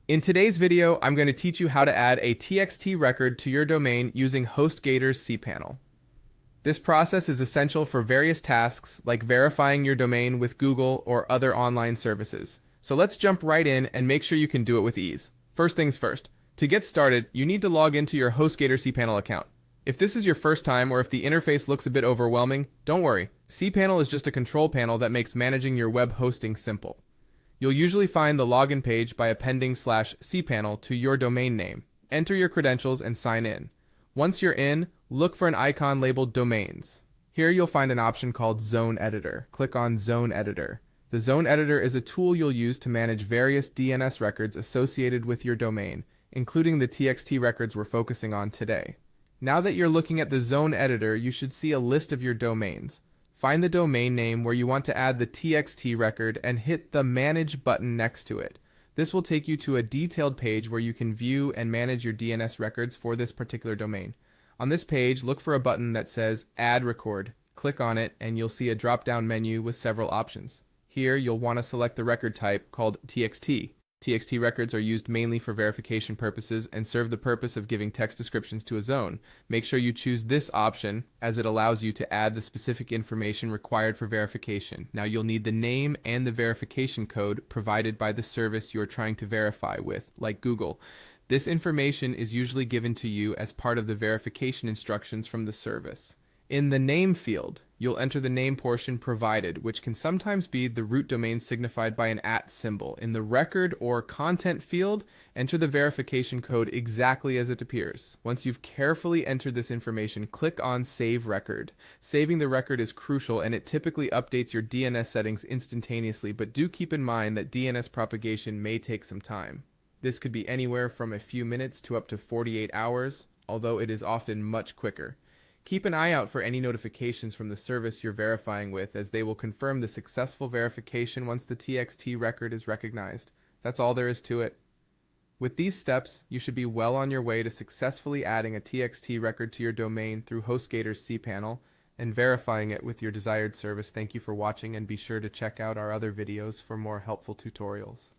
In today's video, I'm going to teach you how to add a TXT record to your domain using HostGator's cPanel. This process is essential for various tasks like verifying your domain with Google or other online services. So let's jump right in and make sure you can do it with ease. First things first, to get started, you need to log into your HostGator cPanel account. If this is your first time or if the interface looks a bit overwhelming, don't worry. cPanel is just a control panel that makes managing your web hosting simple. You'll usually find the login page by appending /cPanel to your domain name. Enter your credentials and sign in. Once you're in, look for an icon labeled Domains. Here you'll find an option called Zone Editor. Click on Zone Editor. The Zone Editor is a tool you'll use to manage various DNS records associated with your domain, including the TXT records we're focusing on today. Now that you're looking at the Zone Editor, you should see a list of your domains. Find the domain name where you want to add the TXT record and hit the Manage button next to it. This will take you to a detailed page where you can view and manage your DNS records for this particular domain. On this page, look for a button that says Add Record. Click on it and you'll see a drop-down menu with several options. Here, you'll want to select the record type called TXT. TXT records are used mainly for verification purposes and serve the purpose of giving text descriptions to a zone. Make sure you choose this option as it allows you to add the specific information required for verification. Now you'll need the name and the verification code provided by the service you're trying to verify with, like Google. This information is usually given to you as part of the verification instructions from the service. In the name field, you'll enter the name portion provided, which can sometimes be the root domain signified by an @ symbol. In the record or content field, enter the verification code exactly as it appears. Once you've carefully entered this information, click on Save Record. Saving the record is crucial and it typically updates your DNS settings instantaneously, but do keep in mind that DNS propagation may take some time. This could be anywhere from a few minutes to up to 48 hours, although it is often much quicker. Keep an eye out for any notifications from the service you're verifying with, as they will confirm the successful verification once the TXT record is recognized. That's all there is to it. With these steps, you should be well on your way to successfully adding a TXT record to your domain through HostGator's cPanel and verifying it with your desired service. Thank you for watching and be sure to check out our other videos for more helpful tutorials.